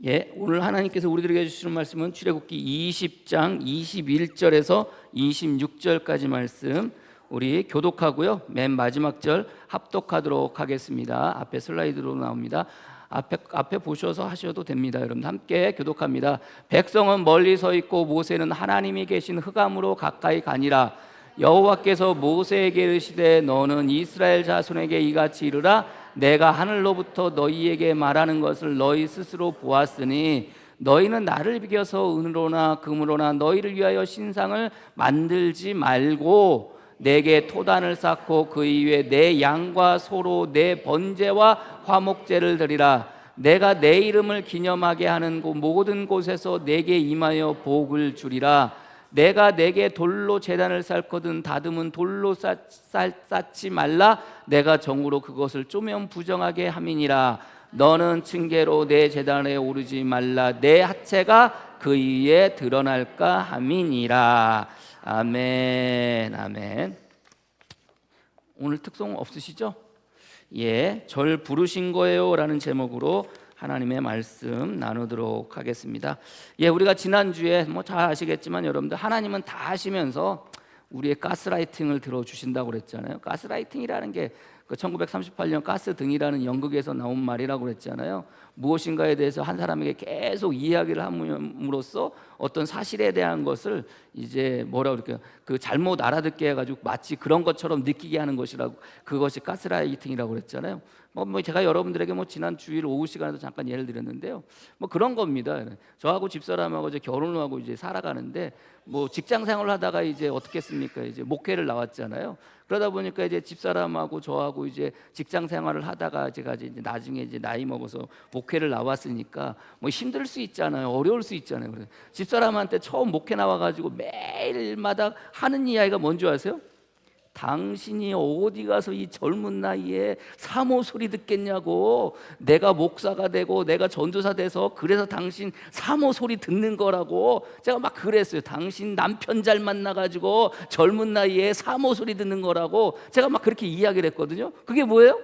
예, 오늘 하나님께서 우리들에게 주시는 말씀은 출애굽기 20장 21절에서 26절까지 말씀 우리 교독하고요. 맨 마지막 절 합독하도록 하겠습니다. 앞에 슬라이드로 나옵니다. 앞에 보셔서 하셔도 됩니다. 여러분 함께 교독합니다. 백성은 멀리 서 있고 모세는 하나님이 계신 흑암으로 가까이 가니라. 여호와께서 모세에게 이르시되 너는 이스라엘 자손에게 이같이 이르라. 내가 하늘로부터 너희에게 말하는 것을 너희 스스로 보았으니 너희는 나를 비겨서 은으로나 금으로나 너희를 위하여 신상을 만들지 말고 내게 토단을 쌓고 그 이후에 내 양과 소로 내 번제와 화목제를 드리라. 내가 내 이름을 기념하게 하는 모든 곳에서 내게 임하여 복을 주리라. 내가 내게 돌로 제단을 쌓거든 다듬은 돌로 쌓지 말라. 내가 정으로 그것을 쪼면 부정하게 함이니라. 너는 층계로 내 제단에 오르지 말라. 내 하체가 그 위에 드러날까 함이니라. 아멘. 아멘. 오늘 특송 없으시죠? 예, 절 부르신 거예요 라는 제목으로 하나님의 말씀 나누도록 하겠습니다. 예, 우리가 지난주에 잘 아시겠지만 여러분들 하나님은 다 하시면서 우리의 가스라이팅을 들어주신다고 그랬잖아요. 가스라이팅이라는 게 1938년 가스등이라는 연극에서 나온 말이라고 그랬잖아요. 무엇인가에 대해서 한 사람에게 계속 이야기를 함으로써 어떤 사실에 대한 것을 이제 뭐라고 그럴까요? 그 잘못 알아듣게 해가지고 마치 그런 것처럼 느끼게 하는 것이라고, 그것이 가스라이팅이라고 그랬잖아요. 제가 여러분들에게 지난 주일 오후 시간에도 잠깐 예를 드렸는데요. 그런 겁니다. 저하고 집사람하고 이제 결혼을 하고 이제 살아가는데 직장 생활을 하다가 이제 어떻겠습니까? 이제 목회를 나왔잖아요. 그러다 보니까 이제 집사람하고 저하고 이제 직장 생활을 하다가 제가 이제 나중에 이제 나이 먹어서 목회를 나왔으니까 힘들 수 있잖아요. 어려울 수 있잖아요. 그래서 집사람한테 처음 목회 나와가지고 매일마다 하는 이야기가 뭔지 아세요? 당신이 어디 가서 이 젊은 나이에 사모 소리 듣겠냐고. 내가 목사가 되고 내가 전도사 돼서 그래서 당신 사모 소리 듣는 거라고. 제가 막 그랬어요. 당신 남편 잘 만나가지고 젊은 나이에 사모 소리 듣는 거라고 제가 막 그렇게 이야기를 했거든요. 그게 뭐예요?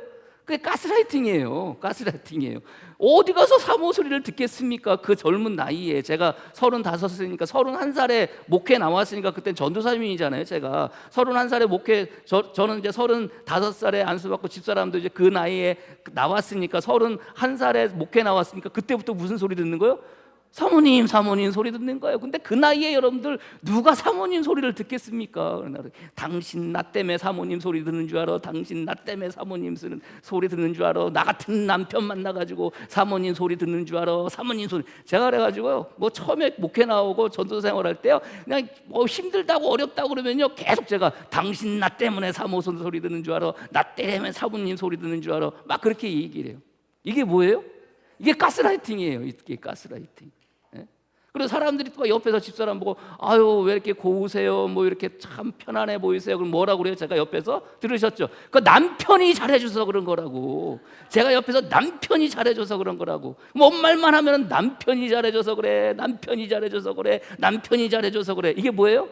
그게 가스라이팅이에요. 가스라이팅이에요. 어디 가서 사모 소리를 듣겠습니까? 그 젊은 나이에. 제가 35이니까 31살에 목회 나왔으니까 그땐 전도사님이잖아요. 제가 31살에 목회, 저는 이제 35살에 안수받고 집사람도 이제 그 나이에 나왔으니까 31살에 목회 나왔으니까 그때부터 무슨 소리 듣는 거예요? 사모님 사모님 소리 듣는 거예요. 근데 그 나이에 여러분들 누가 사모님 소리를 듣겠습니까? 당신 나 때문에 사모님 소리 듣는 줄 알아. 당신 나 때문에 사모님 소리 듣는 줄 알아. 나 같은 남편 만나가지고 사모님 소리 듣는 줄 알아. 사모님 소리. 제가 그래가지고요 처음에 목회 나오고 전도 생활할 때요 그냥 힘들다고 어렵다고 그러면요 계속 제가 당신 나 때문에 사모님 소리 듣는 줄 알아. 나 때문에 사모님 소리 듣는 줄 알아. 막 그렇게 얘기를 해요. 이게 뭐예요? 이게 가스라이팅이에요. 이게 가스라이팅. 그리고 사람들이 또 옆에서 집사람 보고 아유 왜 이렇게 고우세요? 이렇게 참 편안해 보이세요? 그럼 뭐라고 그래요? 제가 옆에서 들으셨죠? 그 남편이 잘해줘서 그런 거라고. 제가 옆에서 남편이 잘해줘서 그런 거라고. 뭔 말만 하면 남편이 잘해줘서 그래. 남편이 잘해줘서 그래. 남편이 잘해줘서 그래. 이게 뭐예요?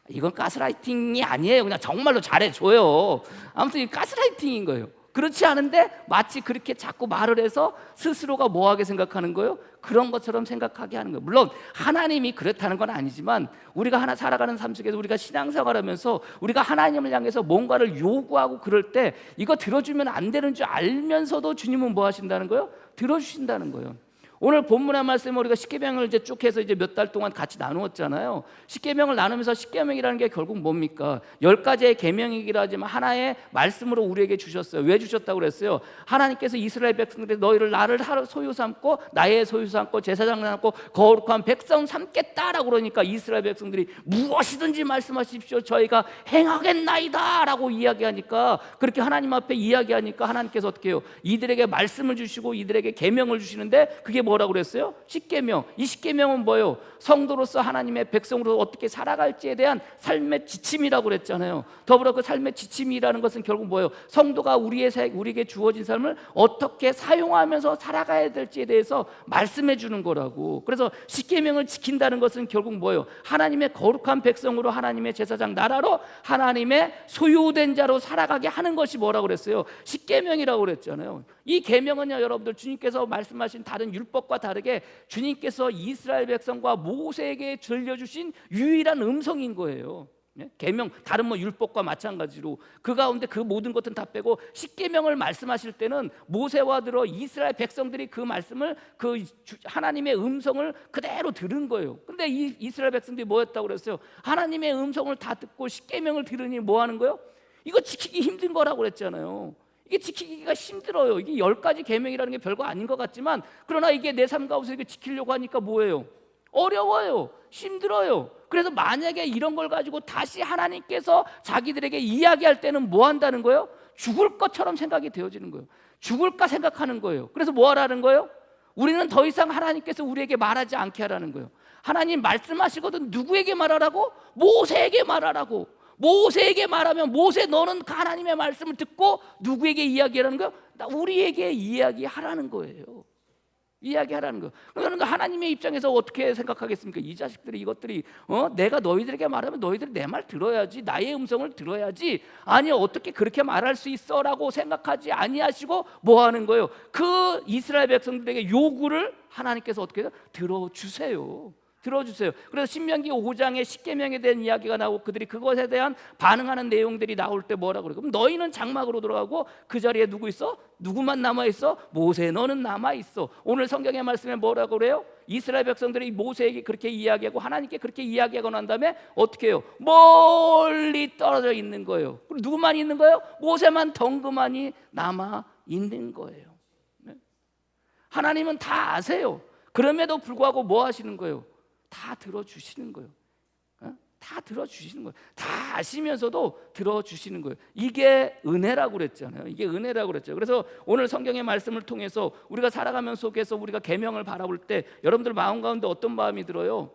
이건 가스라이팅이 아니에요. 그냥 정말로 잘해줘요. 아무튼 이게 가스라이팅인 거예요. 그렇지 않은데 마치 그렇게 자꾸 말을 해서 스스로가 뭐하게 생각하는 거예요? 그런 것처럼 생각하게 하는 거예요. 물론 하나님이 그렇다는 건 아니지만 우리가 살아가는 삶 속에서 우리가 신앙생활하면서 우리가 하나님을 향해서 뭔가를 요구하고 그럴 때 이거 들어주면 안 되는 줄 알면서도 주님은 뭐 하신다는 거예요? 들어주신다는 거예요. 오늘 본문의 말씀을 우리가 십계명을 이제 쭉 해서 이제 몇 달 동안 같이 나누었잖아요. 십계명을 나누면서 십계명이라는 게 결국 뭡니까? 10가지의 계명이긴 하지만 하나의 말씀으로 우리에게 주셨어요. 왜 주셨다고 그랬어요? 하나님께서 이스라엘 백성들이 너희를 나를 소유 삼고 나의 소유 삼고 제사장 삼고 거룩한 백성 삼겠다라고 그러니까 이스라엘 백성들이 무엇이든지 말씀하십시오. 저희가 행하겠나이다 라고 이야기하니까, 그렇게 하나님 앞에 이야기하니까 하나님께서 어떻게 해요? 이들에게 말씀을 주시고 이들에게 계명을 주시는데 그게 뭐라고 그랬어요? 십계명. 이 십계명은 뭐예요? 성도로서 하나님의 백성으로 어떻게 살아갈지에 대한 삶의 지침이라고 그랬잖아요. 더불어 그 삶의 지침이라는 것은 결국 뭐예요? 성도가 우리에게 주어진 삶을 어떻게 사용하면서 살아가야 될지에 대해서 말씀해 주는 거라고. 그래서 십계명을 지킨다는 것은 결국 뭐예요? 하나님의 거룩한 백성으로, 하나님의 제사장 나라로, 하나님의 소유된 자로 살아가게 하는 것이 뭐라고 그랬어요? 십계명이라고 그랬잖아요. 이 계명은요, 여러분들 주님께서 말씀하신 다른 율법 율법과 다르게 주님께서 이스라엘 백성과 모세에게 들려주신 유일한 음성인 거예요. 계명, 다른 율법과 마찬가지로 그 가운데 그 모든 것은 다 빼고 십계명을 말씀하실 때는 모세와 들어 이스라엘 백성들이 그 말씀을 그 하나님의 음성을 그대로 들은 거예요. 근데 이 이스라엘 백성들이 뭐였다고 그랬어요? 하나님의 음성을 다 듣고 십계명을 들으니 뭐 하는 거예요? 이거 지키기 힘든 거라고 그랬잖아요. 이게 지키기가 힘들어요. 이게 10가지 계명이라는 게 별거 아닌 것 같지만, 그러나 이게 내 삶 가운데 이게 지키려고 하니까 뭐예요? 어려워요. 힘들어요. 그래서 만약에 이런 걸 가지고 다시 하나님께서 자기들에게 이야기할 때는 뭐 한다는 거예요? 죽을 것처럼 생각이 되어지는 거예요. 죽을까 생각하는 거예요. 그래서 뭐 하라는 거예요? 우리는 더 이상 하나님께서 우리에게 말하지 않게 하라는 거예요. 하나님 말씀하시거든 누구에게 말하라고? 모세에게 말하라고. 모세에게 말하면 모세 너는 하나님의 말씀을 듣고 누구에게 이야기하라는 거예요? 우리에게 이야기하라는 거예요. 이야기하라는 거. 그러면 하나님의 입장에서 어떻게 생각하겠습니까? 이 자식들이 이것들이 내가 너희들에게 말하면 너희들이 내 말 들어야지, 나의 음성을 들어야지. 아니 어떻게 그렇게 말할 수 있어라고 생각하지 아니하시고 뭐 하는 거예요? 그 이스라엘 백성들에게 요구를 하나님께서 어떻게 해요? 들어주세요. 들어주세요. 그래서 신명기 5장에 십계명에 대한 이야기가 나오고 그들이 그것에 대한 반응하는 내용들이 나올 때 뭐라고 그래요? 그럼 너희는 장막으로 들어가고 그 자리에 누구 있어? 누구만 남아있어? 모세 너는 남아있어. 오늘 성경의 말씀에 뭐라고 그래요? 이스라엘 백성들이 모세에게 그렇게 이야기하고 하나님께 그렇게 이야기하고 난 다음에 어떻게 해요? 멀리 떨어져 있는 거예요. 그리고 누구만 있는 거예요? 모세만 덩그마니 남아있는 거예요. 하나님은 다 아세요. 그럼에도 불구하고 뭐 하시는 거예요? 다 들어주시는 거예요. 다 들어주시는 거예요. 다 아시면서도 들어주시는 거예요. 이게 은혜라고 그랬잖아요. 이게 은혜라고 그랬죠. 그래서 오늘 성경의 말씀을 통해서 우리가 살아가면 속에서 우리가 계명을 바라볼 때 여러분들 마음 가운데 어떤 마음이 들어요?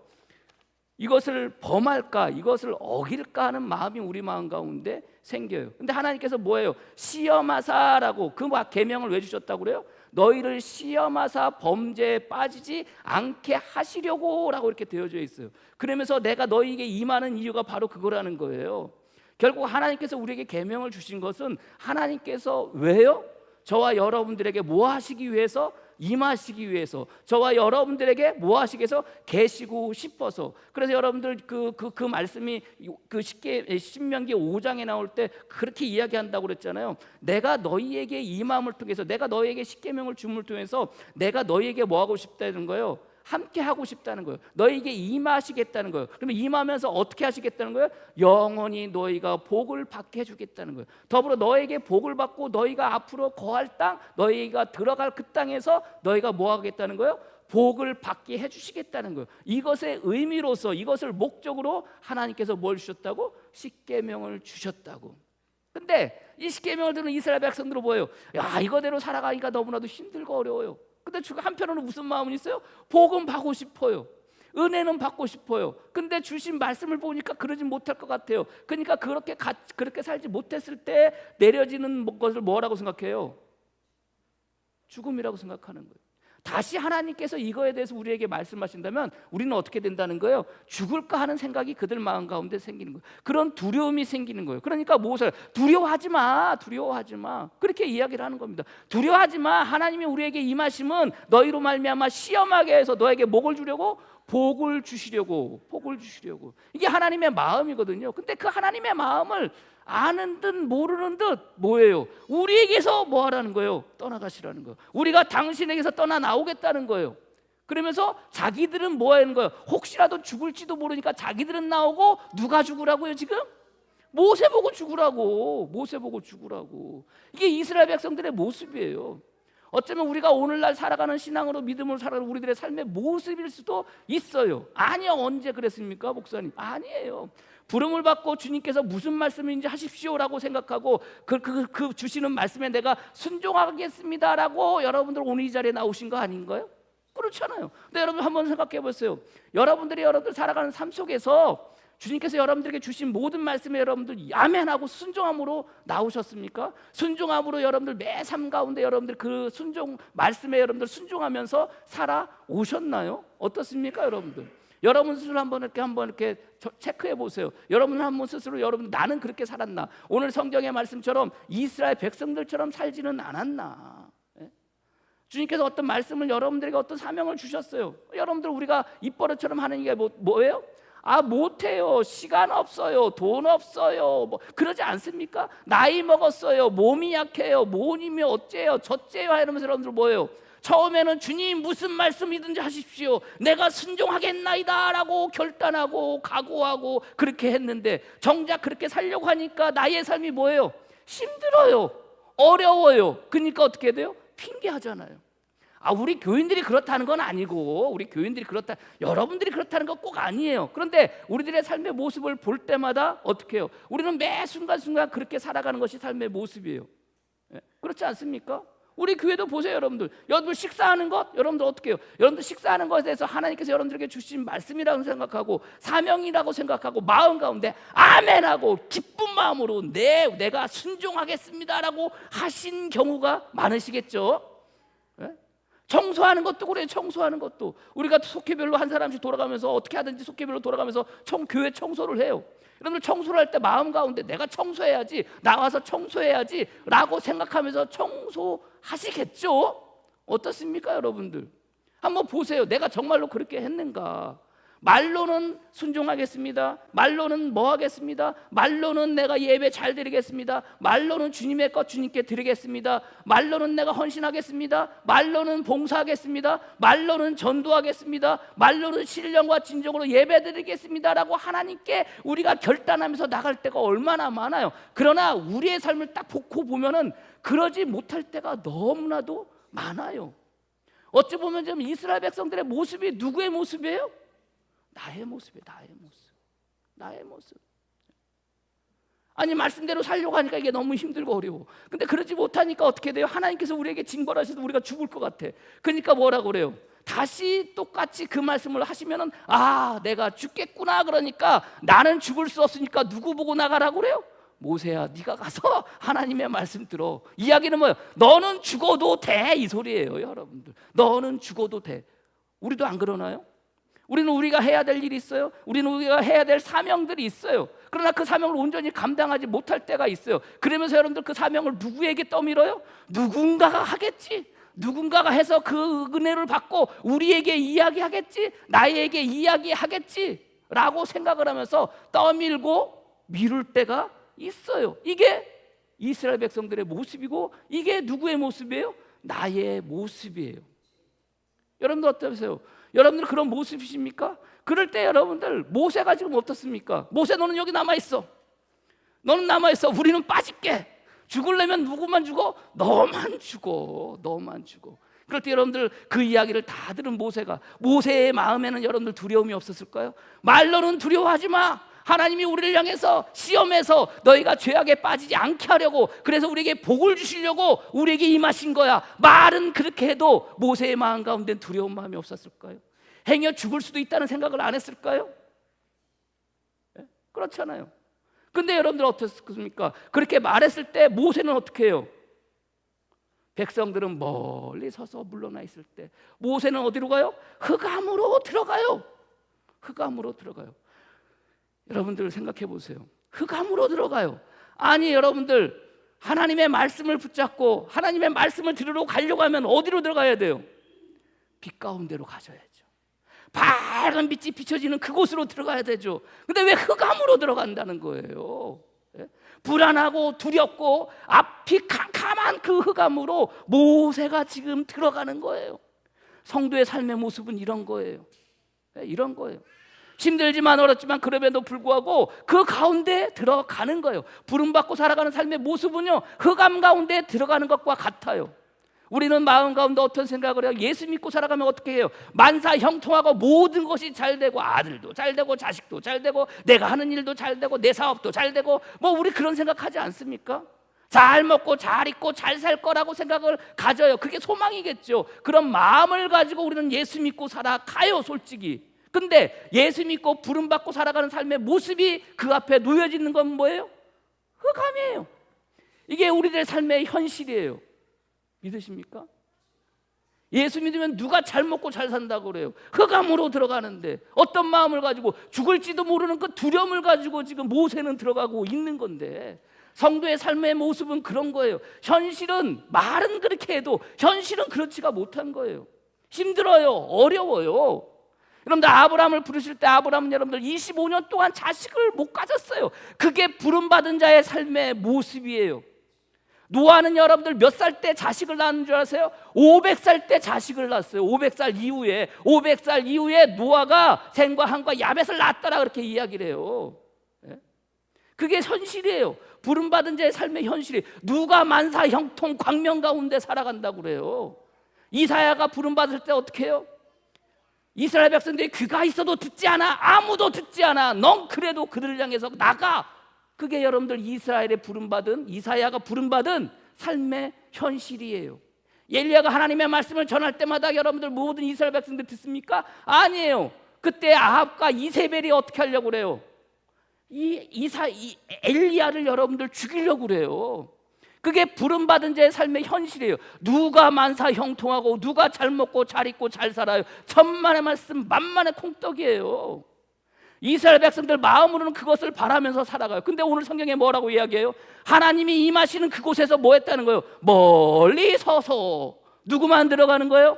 이것을 범할까, 이것을 어길까 하는 마음이 우리 마음 가운데 생겨요. 근데 하나님께서 뭐예요? 시험하사라고 그 계명을 왜 주셨다고 그래요? 너희를 시험하사 범죄에 빠지지 않게 하시려고 라고 이렇게 되어져 있어요. 그러면서 내가 너희에게 임하는 이유가 바로 그거라는 거예요. 결국 하나님께서 우리에게 계명을 주신 것은 하나님께서 왜요? 저와 여러분들에게 뭐 하시기 위해서? 임하시기 위해서, 저와 여러분들에게 뭐 하시기 위해서? 계시고 싶어서. 그래서 여러분들 그 말씀이 그 신명기 5장에 나올 때 그렇게 이야기한다고 그랬잖아요. 내가 너희에게 임함을 통해서, 내가 너희에게 십계명을 줌을 통해서 내가 너희에게 뭐 하고 싶다는 거예요? 함께 하고 싶다는 거예요. 너희에게 임하시겠다는 거예요. 그러면 임하면서 어떻게 하시겠다는 거예요? 영원히 너희가 복을 받게 해주겠다는 거예요. 더불어 너에게 복을 받고 너희가 앞으로 거할 땅, 너희가 들어갈 그 땅에서 너희가 뭐 하겠다는 거예요? 복을 받게 해주시겠다는 거예요. 이것의 의미로서, 이것을 목적으로 하나님께서 뭘 주셨다고? 십계명을 주셨다고. 근데 이 십계명을 들은 이스라엘 백성들은 뭐예요? 야, 이거대로 살아가기가 너무나도 힘들고 어려워요. 근데 한편으로는 무슨 마음은 있어요? 복음 받고 싶어요. 은혜는 받고 싶어요. 근데 주신 말씀을 보니까 그러지 못할 것 같아요. 그러니까 그렇게 살지 못했을 때 내려지는 것을 뭐라고 생각해요? 죽음이라고 생각하는 거예요. 다시 하나님께서 이거에 대해서 우리에게 말씀하신다면 우리는 어떻게 된다는 거예요? 죽을까 하는 생각이 그들 마음 가운데 생기는 거예요. 그런 두려움이 생기는 거예요. 그러니까 모세 두려워하지 마, 두려워하지 마, 그렇게 이야기를 하는 겁니다. 두려워하지 마. 하나님이 우리에게 임하심은 너희로 말미암아 시험하게 해서 너에게 목을 주려고, 복을 주시려고, 복을 주시려고. 이게 하나님의 마음이거든요. 근데 그 하나님의 마음을 아는 듯 모르는 듯 뭐예요? 우리에게서 뭐 하라는 거예요? 떠나가시라는 거예요. 우리가 당신에게서 떠나 나오겠다는 거예요. 그러면서 자기들은 뭐 하는 거예요? 혹시라도 죽을지도 모르니까 자기들은 나오고 누가 죽으라고요 지금? 모세 보고 죽으라고. 모세 보고 죽으라고. 이게 이스라엘 백성들의 모습이에요. 어쩌면 우리가 오늘날 살아가는 신앙으로 믿음으로 살아가는 우리들의 삶의 모습일 수도 있어요. 아니요, 언제 그랬습니까 목사님? 아니에요. 부름을 받고 주님께서 무슨 말씀인지 하십시오라고 생각하고 그 주시는 말씀에 내가 순종하겠습니다라고 여러분들 오늘 이 자리에 나오신 거 아닌가요? 그렇잖아요. 근데 여러분 한번 생각해 보세요. 여러분들 살아가는 삶 속에서 주님께서 여러분들에게 주신 모든 말씀에 여러분들 아멘하고 순종함으로 나오셨습니까? 순종함으로 여러분들 매 삶 가운데 여러분들 그 순종 말씀에 여러분들 순종하면서 살아오셨나요? 어떻습니까, 여러분들? 여러분 스스로 한번 이렇게 체크해 보세요. 여러분 한번 스스로 여러분 나는 그렇게 살았나? 오늘 성경의 말씀처럼 이스라엘 백성들처럼 살지는 않았나? 주님께서 어떤 말씀을 여러분들에게 어떤 사명을 주셨어요. 여러분들 우리가 입버릇처럼 하는 게 뭐예요? 못해요. 시간 없어요. 돈 없어요. 뭐 그러지 않습니까? 나이 먹었어요. 몸이 약해요. 뭐님이 어째요? 저째요? 이러면서 여러분들 뭐예요? 처음에는 주님 무슨 말씀이든지 하십시오. 내가 순종하겠나이다 라고 결단하고 각오하고 그렇게 했는데 정작 그렇게 살려고 하니까 나의 삶이 뭐예요? 힘들어요. 어려워요. 그러니까 어떻게 돼요? 핑계하잖아요. 우리 교인들이 그렇다는 건 아니고, 우리 교인들이 그렇다, 여러분들이 그렇다는 건 꼭 아니에요. 그런데 우리들의 삶의 모습을 볼 때마다 어떻게 해요? 우리는 매 순간순간 그렇게 살아가는 것이 삶의 모습이에요. 그렇지 않습니까? 우리 교회도 보세요. 여러분들 식사하는 것, 여러분들 어떻게 해요? 여러분들 식사하는 것에 대해서 하나님께서 여러분들에게 주신 말씀이라고 생각하고 사명이라고 생각하고 마음 가운데 아멘하고 기쁜 마음으로 내가 순종하겠습니다라고 하신 경우가 많으시겠죠. 청소하는 것도 그래요. 청소하는 것도 우리가 속회별로 한 사람씩 돌아가면서 어떻게 하든지 속회별로 돌아가면서 교회 청소를 해요. 여러분들 청소를 할 때 마음 가운데 내가 청소해야지, 나와서 청소해야지 라고 생각하면서 청소하시겠죠? 어떻습니까 여러분들? 한번 보세요. 내가 정말로 그렇게 했는가? 말로는 순종하겠습니다. 말로는 뭐 하겠습니다. 말로는 내가 예배 잘 드리겠습니다. 말로는 주님의 것 주님께 드리겠습니다. 말로는 내가 헌신하겠습니다. 말로는 봉사하겠습니다. 말로는 전도하겠습니다. 말로는 신령과 진정으로 예배 드리겠습니다 라고 하나님께 우리가 결단하면서 나갈 때가 얼마나 많아요. 그러나 우리의 삶을 딱 보고 보면은 그러지 못할 때가 너무나도 많아요. 어찌 보면 좀 이스라엘 백성들의 모습이 누구의 모습이에요? 나의 모습이에요. 나의 모습. 아니 말씀대로 살려고 하니까 이게 너무 힘들고 어려워. 근데 그러지 못하니까 어떻게 돼요? 하나님께서 우리에게 징벌하셔서 우리가 죽을 것 같아. 그러니까 뭐라고 그래요? 다시 똑같이 그 말씀을 하시면은 내가 죽겠구나. 그러니까 나는 죽을 수 없으니까 누구 보고 나가라고 그래요? 모세야 네가 가서 하나님의 말씀 들어. 이야기는 뭐예요? 너는 죽어도 돼 이 소리예요. 여러분들 너는 죽어도 돼. 우리도 안 그러나요? 우리는 우리가 해야 될 일이 있어요. 우리는 우리가 해야 될 사명들이 있어요. 그러나 그 사명을 온전히 감당하지 못할 때가 있어요. 그러면서 여러분들 그 사명을 누구에게 떠밀어요? 누군가가 하겠지. 누군가가 해서 그 은혜를 받고 우리에게 이야기하겠지. 나에게 이야기하겠지 라고 생각을 하면서 떠밀고 미룰 때가 있어요. 이게 이스라엘 백성들의 모습이고 이게 누구의 모습이에요? 나의 모습이에요. 여러분들 어떠세요? 여러분들 그런 모습이십니까? 그럴 때 여러분들 모세가 지금 어떻습니까? 모세 너는 여기 남아있어. 너는 남아있어. 우리는 빠질게. 죽으려면 누구만 죽어? 너만 죽어. 그럴 때 여러분들 그 이야기를 다 들은 모세의 마음에는 여러분들 두려움이 없었을까요? 말로는 두려워하지 마. 하나님이 우리를 향해서 시험해서 너희가 죄악에 빠지지 않게 하려고, 그래서 우리에게 복을 주시려고 우리에게 임하신 거야. 말은 그렇게 해도 모세의 마음 가운데 두려운 마음이 없었을까요? 행여 죽을 수도 있다는 생각을 안 했을까요? 그렇잖아요. 근데 여러분들 어떻습니까? 그렇게 말했을 때 모세는 어떻게 해요? 백성들은 멀리 서서 물러나 있을 때 모세는 어디로 가요? 흑암으로 들어가요. 여러분들 생각해 보세요. 흑암으로 들어가요. 아니 여러분들 하나님의 말씀을 붙잡고 하나님의 말씀을 들으러 가려고 하면 어디로 들어가야 돼요? 빛 가운데로 가셔야죠. 밝은 빛이 비춰지는 그곳으로 들어가야 되죠. 근데 왜 흑암으로 들어간다는 거예요? 불안하고 두렵고 앞이 캄캄한 그 흑암으로 모세가 지금 들어가는 거예요. 성도의 삶의 모습은 이런 거예요. 힘들지만 어렵지만 그럼에도 불구하고 그 가운데 들어가는 거예요. 부름받고 살아가는 삶의 모습은요, 흑암 가운데 들어가는 것과 같아요. 우리는 마음 가운데 어떤 생각을 해요? 예수 믿고 살아가면 어떻게 해요? 만사 형통하고 모든 것이 잘 되고 아들도 잘 되고 자식도 잘 되고 내가 하는 일도 잘 되고 내 사업도 잘 되고 우리 그런 생각하지 않습니까? 잘 먹고 잘 입고 잘 살 거라고 생각을 가져요. 그게 소망이겠죠. 그런 마음을 가지고 우리는 예수 믿고 살아가요, 솔직히. 근데 예수 믿고 부름받고 살아가는 삶의 모습이 그 앞에 놓여지는 건 뭐예요? 흑암이에요. 이게 우리들의 삶의 현실이에요. 믿으십니까? 예수 믿으면 누가 잘 먹고 잘 산다고 그래요? 흑암으로 들어가는데 어떤 마음을 가지고 죽을지도 모르는 그 두려움을 가지고 지금 모세는 들어가고 있는 건데, 성도의 삶의 모습은 그런 거예요. 현실은 말은 그렇게 해도 현실은 그렇지가 못한 거예요. 힘들어요. 어려워요. 여러분들 아브라함을 부르실 때 아브라함은 여러분들 25년 동안 자식을 못 가졌어요. 그게 부름받은 자의 삶의 모습이에요. 노아는 여러분들 몇 살 때 자식을 낳은 줄 아세요? 500살 때 자식을 낳았어요. 500살 이후에 노아가 셈과 함과 야벳을 낳았다라 그렇게 이야기를 해요. 그게 현실이에요. 부름받은 자의 삶의 현실이. 누가 만사 형통 광명 가운데 살아간다고 그래요. 이사야가 부름받을 때 어떻게 해요? 이스라엘 백성들이 귀가 있어도 듣지 않아. 아무도 듣지 않아. 넌 그래도 그들을 향해서 나가. 그게 여러분들 이스라엘의 부름받은, 이사야가 부름받은 삶의 현실이에요. 엘리야가 하나님의 말씀을 전할 때마다 여러분들 모든 이스라엘 백성들 듣습니까? 아니에요. 그때 아합과 이세벨이 어떻게 하려고 그래요? 엘리야를 여러분들 죽이려고 그래요. 그게 부름받은 자의 삶의 현실이에요. 누가 만사 형통하고 누가 잘 먹고 잘 입고 잘 살아요. 천만의 말씀 만만의 콩떡이에요. 이스라엘 백성들 마음으로는 그것을 바라면서 살아가요. 근데 오늘 성경에 뭐라고 이야기해요? 하나님이 임하시는 그곳에서 뭐 했다는 거예요? 멀리 서서. 누구만 들어가는 거예요?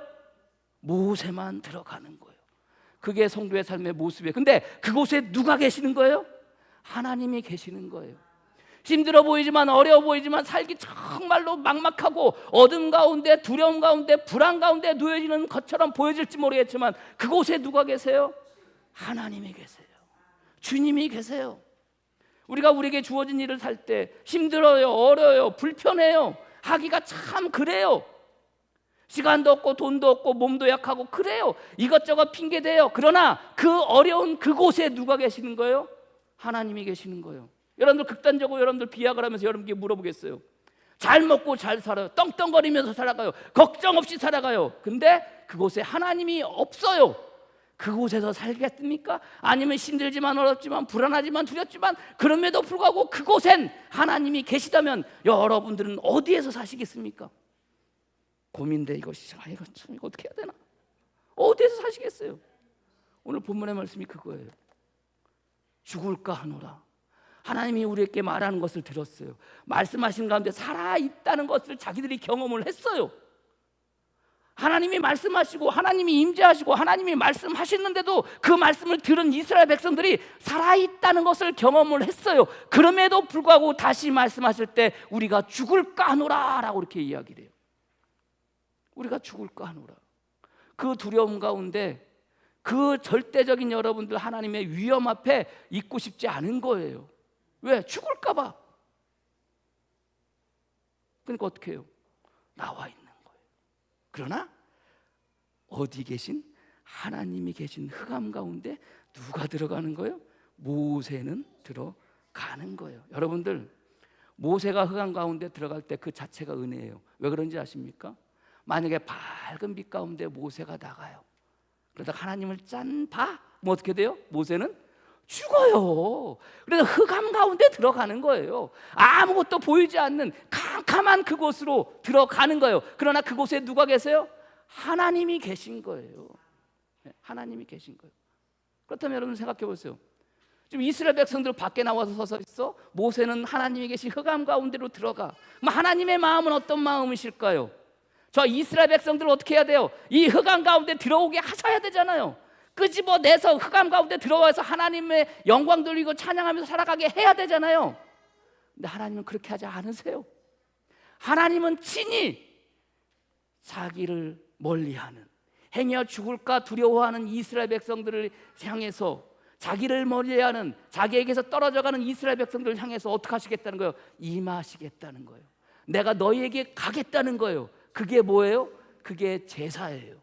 모세만 들어가는 거예요. 그게 성도의 삶의 모습이에요. 근데 그곳에 누가 계시는 거예요? 하나님이 계시는 거예요. 힘들어 보이지만 어려워 보이지만 살기 정말로 막막하고 어둠 가운데 두려움 가운데 불안 가운데 놓여지는 것처럼 보여질지 모르겠지만 그곳에 누가 계세요? 하나님이 계세요. 주님이 계세요. 우리가 우리에게 주어진 일을 살 때 힘들어요, 어려워요, 불편해요, 하기가 참 그래요. 시간도 없고 돈도 없고 몸도 약하고 그래요. 이것저것 핑계대요. 그러나 그 어려운 그곳에 누가 계시는 거예요? 하나님이 계시는 거예요. 여러분들 극단적으로 여러분들 비약을 하면서 여러분께 물어보겠어요. 잘 먹고 잘 살아요. 떵떵거리면서 살아가요. 걱정 없이 살아가요. 근데 그곳에 하나님이 없어요. 그곳에서 살겠습니까? 아니면 힘들지만 어렵지만 불안하지만 두렵지만 그럼에도 불구하고 그곳엔 하나님이 계시다면 여러분들은 어디에서 사시겠습니까? 고민돼 이것이. 이거 참 이거 어떻게 해야 되나? 어디에서 사시겠어요? 오늘 본문의 말씀이 그거예요. 죽을까 하노라. 하나님이 우리에게 말하는 것을 들었어요. 말씀하신 가운데 살아있다는 것을 자기들이 경험을 했어요. 하나님이 말씀하시고 하나님이 임재하시고 하나님이 말씀하시는데도 그 말씀을 들은 이스라엘 백성들이 살아있다는 것을 경험을 했어요. 그럼에도 불구하고 다시 말씀하실 때 우리가 죽을까 하노라 라고 이렇게 이야기를 해요. 우리가 죽을까 하노라. 그 두려움 가운데 그 절대적인 여러분들 하나님의 위험 앞에 있고 싶지 않은 거예요. 왜? 죽을까 봐. 그러니까 어떻게 해요? 나와 있는 거예요. 그러나 어디 계신? 하나님이 계신 흑암 가운데 누가 들어가는 거예요? 모세는 들어가는 거예요. 여러분들 모세가 흑암 가운데 들어갈 때 그 자체가 은혜예요. 왜 그런지 아십니까? 만약에 밝은 빛 가운데 모세가 나가요. 그러다가 하나님을 짠 봐? 뭐 어떻게 돼요? 모세는 죽어요. 그래서 흑암 가운데 들어가는 거예요. 아무것도 보이지 않는 캄캄한 그곳으로 들어가는 거예요. 그러나 그곳에 누가 계세요? 하나님이 계신 거예요. 하나님이 계신 거예요. 그렇다면 여러분 생각해 보세요. 지금 이스라엘 백성들 밖에 나와서 서서 있어. 모세는 하나님이 계신 흑암 가운데로 들어가. 하나님의 마음은 어떤 마음이실까요? 저 이스라엘 백성들 어떻게 해야 돼요? 이 흑암 가운데 들어오게 하셔야 되잖아요. 끄집어내서 흑암 가운데 들어와서 하나님의 영광 돌리고 찬양하면서 살아가게 해야 되잖아요. 근데 하나님은 그렇게 하지 않으세요. 하나님은 친히 자기를 멀리하는, 행여 죽을까 두려워하는 이스라엘 백성들을 향해서, 자기를 멀리하는, 자기에게서 떨어져가는 이스라엘 백성들을 향해서 어떻게 하시겠다는 거예요? 임하시겠다는 거예요. 내가 너희에게 가겠다는 거예요. 그게 뭐예요? 그게 제사예요.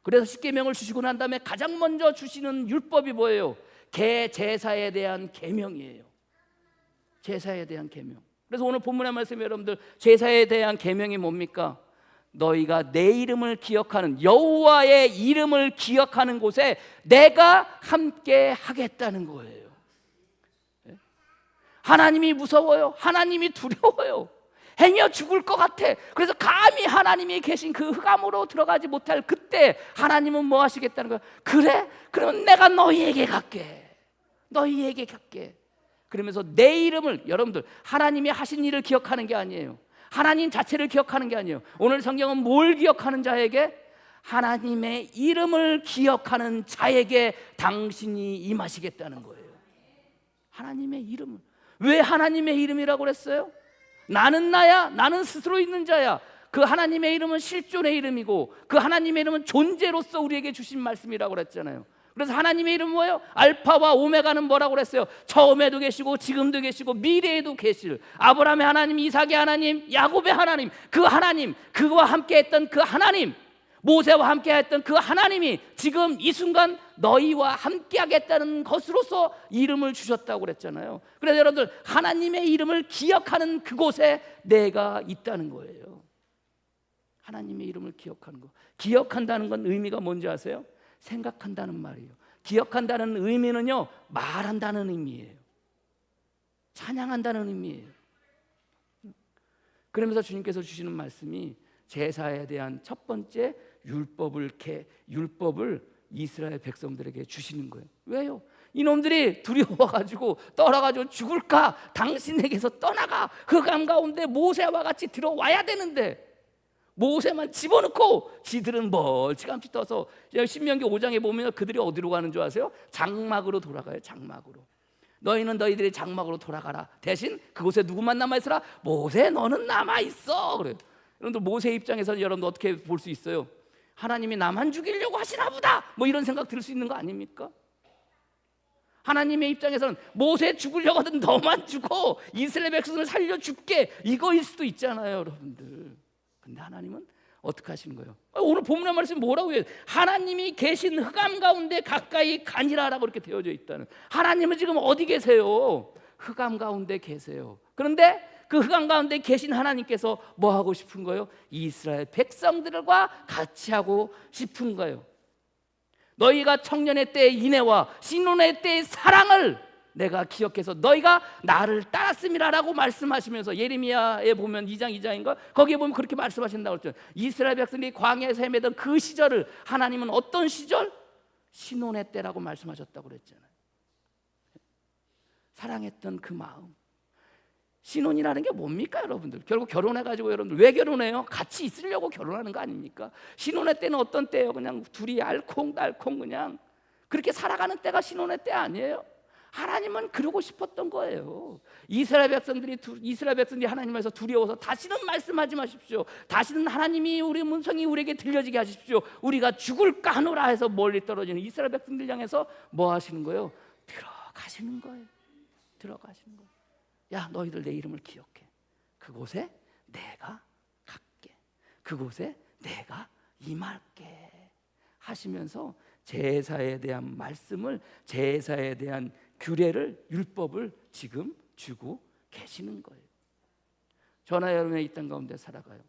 그래서 십계명을 주시고 난 다음에 가장 먼저 주시는 율법이 뭐예요? 제사에 대한 계명이에요. 제사에 대한 계명. 그래서 오늘 본문의 말씀 여러분들 제사에 대한 계명이 뭡니까? 너희가 내 이름을 기억하는, 여호와의 이름을 기억하는 곳에 내가 함께 하겠다는 거예요. 하나님이 무서워요. 하나님이 두려워요. 행여 죽을 것 같아. 그래서 감히 하나님이 계신 그 흑암으로 들어가지 못할 그때 하나님은 뭐 하시겠다는 거야? 그래? 그러면 내가 너희에게 갈게. 너희에게 갈게. 그러면서 내 이름을, 여러분들 하나님이 하신 일을 기억하는 게 아니에요. 하나님 자체를 기억하는 게 아니에요. 오늘 성경은 뭘 기억하는 자에게? 하나님의 이름을 기억하는 자에게 당신이 임하시겠다는 거예요. 하나님의 이름을. 왜 하나님의 이름이라고 그랬어요? 나는 나야, 나는 스스로 있는 자야. 그 하나님의 이름은 실존의 이름이고 그 하나님의 이름은 존재로서 우리에게 주신 말씀이라고 그랬잖아요. 그래서 하나님의 이름은 뭐예요? 알파와 오메가는 뭐라고 그랬어요? 처음에도 계시고 지금도 계시고 미래에도 계실 아브라함의 하나님, 이삭의 하나님, 야곱의 하나님, 그 하나님, 그와 함께 했던 그 하나님, 모세와 함께 했던 그 하나님이 지금 이 순간 너희와 함께 하겠다는 것으로서 이름을 주셨다고 그랬잖아요. 그래서 여러분들 하나님의 이름을 기억하는 그곳에 내가 있다는 거예요. 하나님의 이름을 기억하는 거. 기억한다는 건 의미가 뭔지 아세요? 생각한다는 말이에요. 기억한다는 의미는요, 말한다는 의미예요. 찬양한다는 의미예요. 그러면서 주님께서 주시는 말씀이 제사에 대한 첫 번째 율법을 이스라엘 백성들에게 주시는 거예요. 왜요? 이놈들이 두려워가지고 떨어가지고 죽을까? 당신에게서 떠나가. 흑암 가운데 모세와 같이 들어와야 되는데 모세만 집어넣고 지들은 멀찌감치 떠서 신명기 5장에 보면 그들이 어디로 가는 줄 아세요? 장막으로 돌아가요. 장막으로. 너희는 너희들이 장막으로 돌아가라. 대신 그곳에 누구만 남아있으라? 모세 너는 남아있어. 그래요. 여러분들 모세 입장에서는 여러분들 어떻게 볼 수 있어요? 하나님이 나만 죽이려고 하시나 보다, 뭐 이런 생각 들 수 있는 거 아닙니까? 하나님의 입장에서는 모세 죽으려고 하든 너만 죽어, 이스라엘 백성을 살려 줄게, 이거일 수도 있잖아요, 여러분들. 근데 하나님은 어떻게 하시는 거예요? 오늘 본문의 말씀이 뭐라고 해요? 하나님이 계신 흑암 가운데 가까이 가니라라고 이렇게 되어져 있다는. 하나님은 지금 어디 계세요? 흑암 가운데 계세요. 그런데 그 흑암 가운데 계신 하나님께서 뭐 하고 싶은 거예요? 이스라엘 백성들과 같이 하고 싶은 거예요. 너희가 청년의 때의 인애와 신혼의 때의 사랑을 내가 기억해서 너희가 나를 따랐음이라라고 말씀하시면서 예레미야에 보면 2장 2장인가 거기에 보면 그렇게 말씀하신다고 그랬죠. 이스라엘 백성이 광야에서 헤매던 그 시절을 하나님은 어떤 시절? 신혼의 때라고 말씀하셨다고 그랬잖아요. 사랑했던 그 마음. 신혼이라는 게 뭡니까, 여러분들? 결국 결혼해가지고 여러분들 왜 결혼해요? 같이 있으려고 결혼하는 거 아닙니까? 신혼의 때는 어떤 때예요? 그냥 둘이 알콩달콩 그냥 그렇게 살아가는 때가 신혼의 때 아니에요? 하나님은 그러고 싶었던 거예요. 이스라엘 백성들이 하나님에서 두려워서 다시는 말씀하지 마십시오. 다시는 하나님이 우리 문성이 우리에게 들려지게 하십시오. 우리가 죽을까 하노라 해서 멀리 떨어지는 이스라엘 백성들 향해서 뭐 하시는 거예요? 들어가시는 거예요. 들어가시는 거예요. 야, 너희들 내 이름을 기억해. 그곳에 내가 갈게. 그곳에 내가 임할게 하시면서 제사에 대한 말씀을, 제사에 대한 규례를, 율법을 지금 주고 계시는 거예요. 저나 여러분의 이 땅 가운데 살아가요.